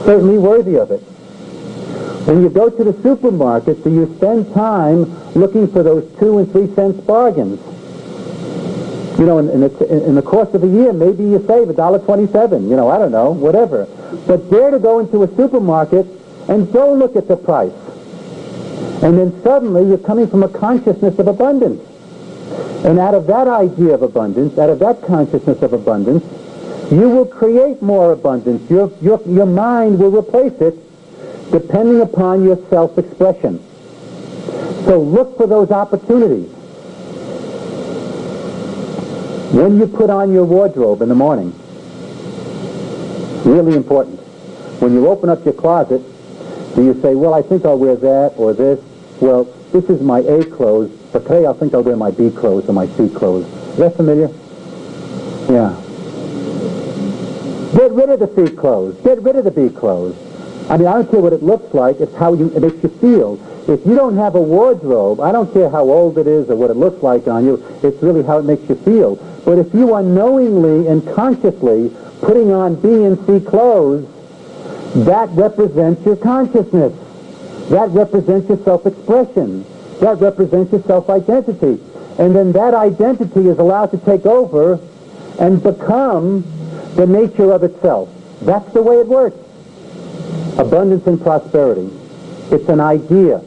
certainly worthy of it. When you go to the supermarket, do you spend time looking for those 2 and 3 cents bargains? You know, in the course of a year, maybe you save $1.27, you know, I don't know, whatever. But dare to go into a supermarket and don't look at the price. And then suddenly you're coming from a consciousness of abundance. And out of that idea of abundance, out of that consciousness of abundance, you will create more abundance. Your mind will replace it depending upon your self-expression. So look for those opportunities. When you put on your wardrobe in the morning, really important. When you open up your closet, do you say, well, I think I'll wear that or this? Well, this is my A clothes, but today I think I'll wear my B clothes or my C clothes. Is that familiar? Yeah. Get rid of the C clothes. Get rid of the B clothes. I mean, I don't care what it looks like. It's how it makes you feel. If you don't have a wardrobe, I don't care how old it is or what it looks like on you. It's really how it makes you feel. But if you are knowingly and consciously putting on B and C clothes, that represents your consciousness. That represents your self-expression. That represents your self-identity. And then that identity is allowed to take over and become the nature of itself. That's the way it works. Abundance and prosperity. It's an idea.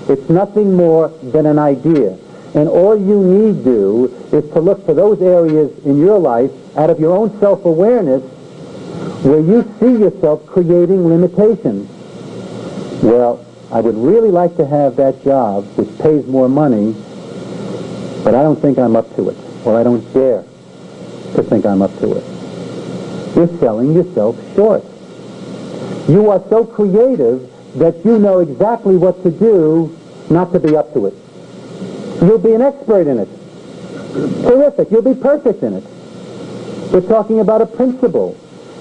It's nothing more than an idea. And all you need do is to look for those areas in your life out of your own self-awareness where you see yourself creating limitations. Well, I would really like to have that job which pays more money, but I don't think I'm up to it, or I don't dare to think I'm up to it. You're selling yourself short. You are so creative that you know exactly what to do not to be up to it. You'll be an expert in it. Terrific. You'll be perfect in it. We're talking about a principle.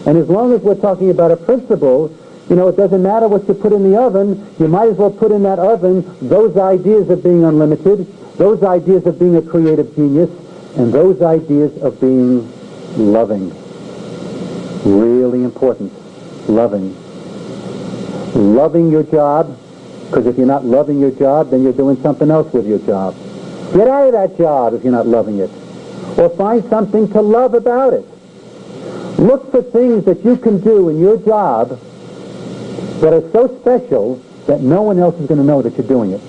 And as long as we're talking about a principle, you know, it doesn't matter what you put in the oven. You might as well put in that oven those ideas of being unlimited, those ideas of being a creative genius, and those ideas of being loving. Really important. Loving. Loving your job, because if you're not loving your job, then you're doing something else with your job. Get out of that job if you're not loving it. Or find something to love about it. Look for things that you can do in your job that are so special that no one else is going to know that you're doing it.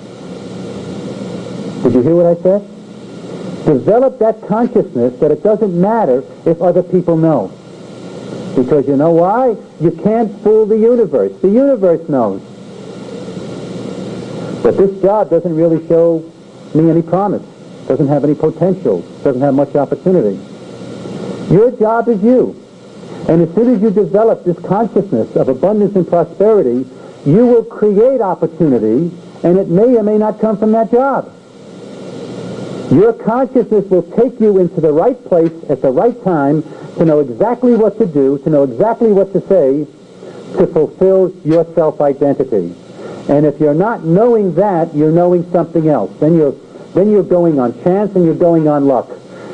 Did you hear what I said? Develop that consciousness that it doesn't matter if other people know. Because you know why? You can't fool the universe. The universe knows. But this job doesn't really show me any promise. Doesn't have any potential. Doesn't have much opportunity. Your job is you. And as soon as you develop this consciousness of abundance and prosperity, you will create opportunity, and it may or may not come from that job. Your consciousness will take you into the right place at the right time to know exactly what to do, to know exactly what to say, to fulfill your self-identity. And if you're not knowing that, you're knowing something else. Then you're going on chance and you're going on luck.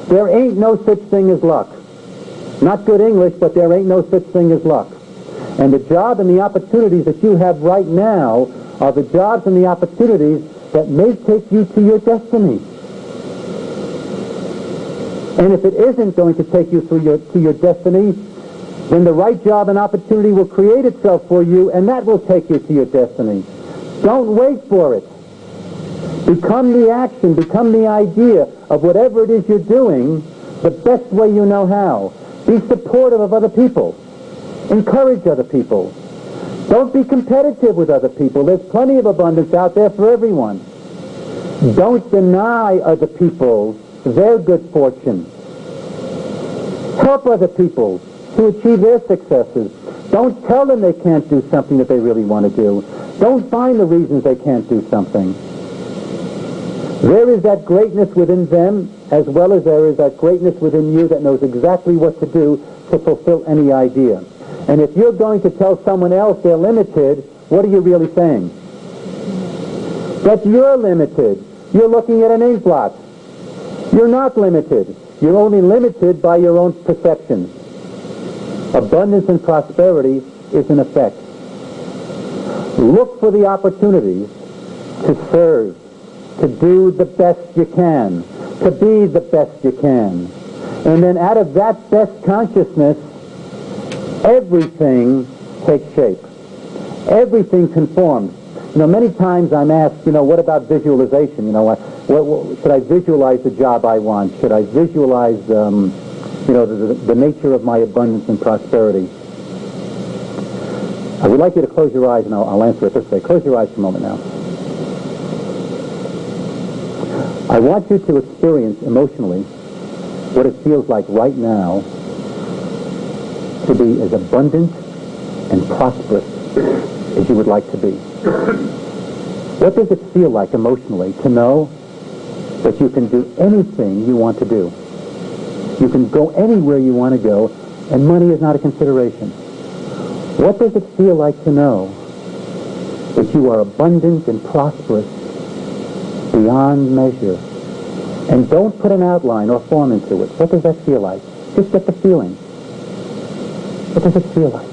There ain't no such thing as luck. Not good English, but there ain't no such thing as luck. And the job and the opportunities that you have right now are the jobs and the opportunities that may take you to your destiny. And if it isn't going to take you to your destiny, then the right job and opportunity will create itself for you, and that will take you to your destiny. Don't wait for it. Become the action, become the idea of whatever it is you're doing the best way you know how. Be supportive of other people. Encourage other people. Don't be competitive with other people. There's plenty of abundance out there for everyone. Don't deny other people their good fortune. Help other people to achieve their successes. Don't tell them they can't do something that they really want to do. Don't find the reasons they can't do something. There is that greatness within them, as well as there is that greatness within you that knows exactly what to do to fulfill any idea. And if you're going to tell someone else they're limited, what are you really saying? That you're limited. You're looking at an ink blot. You're not limited. You're only limited by your own perception. Abundance and prosperity is an effect. Look for the opportunities to serve, to do the best you can, to be the best you can. And then out of that best consciousness, everything takes shape. Everything conforms. Many times I'm asked, what about visualization? Should I visualize the job I want? Should I visualize, the nature of my abundance and prosperity? I would like you to close your eyes, and I'll answer it this way. Close your eyes for a moment now. I want you to experience emotionally what it feels like right now to be as abundant and prosperous as you would like to be. What does it feel like emotionally to know that you can do anything you want to do? You can go anywhere you want to go, and money is not a consideration. What does it feel like to know that you are abundant and prosperous beyond measure? And don't put an outline or form into it. What does that feel like? Just get the feeling. What does it feel like?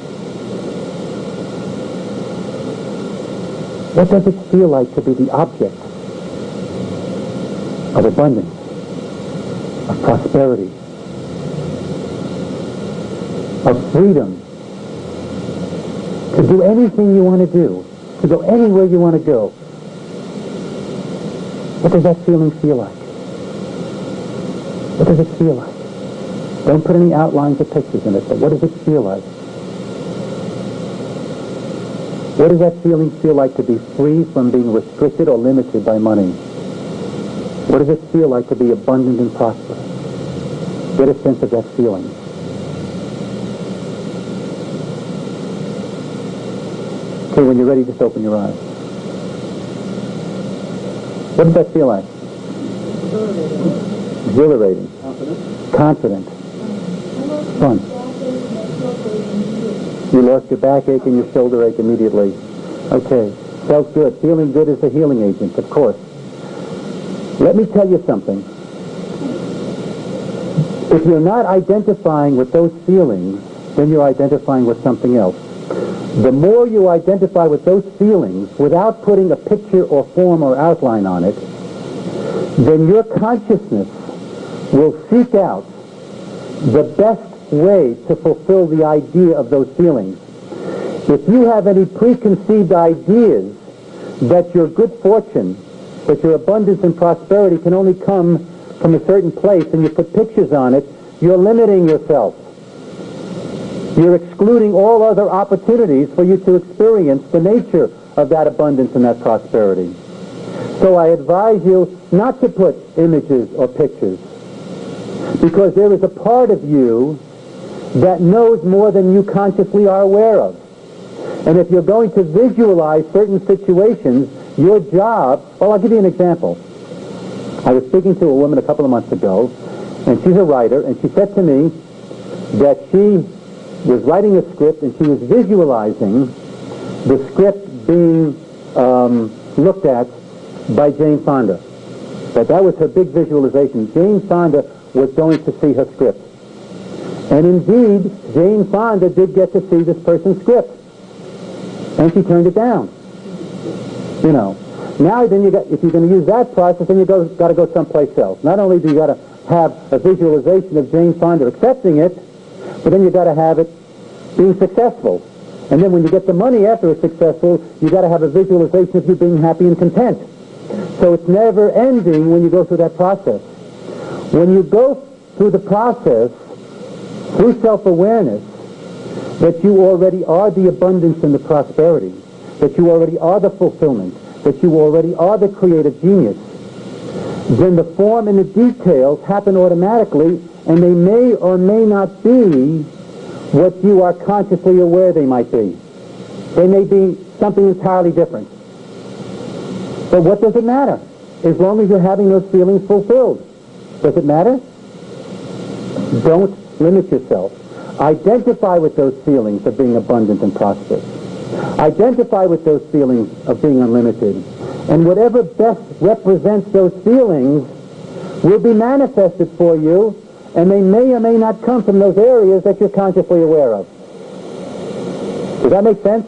What does it feel like to be the object of abundance, of prosperity, of freedom, to do anything you want to do, to go anywhere you want to go? What does that feeling feel like? What does it feel like? Don't put any outlines or pictures in it, but what does it feel like? What does that feeling feel like to be free from being restricted or limited by money? What does it feel like to be abundant and prosperous? Get a sense of that feeling. Okay, when you're ready, just open your eyes. What does that feel like? Exhilarating. Confident. Fun. You lost your backache and your shoulder ache immediately. Okay. Felt good. Feeling good is a healing agent, of course. Let me tell you something. If you're not identifying with those feelings, then you're identifying with something else. The more you identify with those feelings without putting a picture or form or outline on it, then your consciousness will seek out the best way to fulfill the idea of those feelings. If you have any preconceived ideas that your good fortune, that your abundance and prosperity can only come from a certain place, and you put pictures on it, you're limiting yourself. You're excluding all other opportunities for you to experience the nature of that abundance and that prosperity. So I advise you not to put images or pictures, because there is a part of you that knows more than you consciously are aware of. And if you're going to visualize certain situations, your job... Well, I'll give you an example. I was speaking to a woman a couple of months ago, and she's a writer, and she said to me that she was writing a script, and she was visualizing the script being looked at by Jane Fonda. That was her big visualization. Jane Fonda was going to see her script. And indeed, Jane Fonda did get to see this person's script. And she turned it down. Now then if you're going to use that process, then you've got to go someplace else. Not only do you got to have a visualization of Jane Fonda accepting it, but then you've got to have it being successful. And then when you get the money after it's successful, you've got to have a visualization of you being happy and content. So it's never ending when you go through that process. When you go through the process, through self-awareness, that you already are the abundance and the prosperity, that you already are the fulfillment, that you already are the creative genius, then the form and the details happen automatically, and they may or may not be what you are consciously aware they might be. They may be something entirely different. But what does it matter? As long as you're having those feelings fulfilled. Does it matter? Don't limit yourself. Identify with those feelings of being abundant and prosperous. Identify with those feelings of being unlimited. And whatever best represents those feelings will be manifested for you, and they may or may not come from those areas that you're consciously aware of. Does that make sense?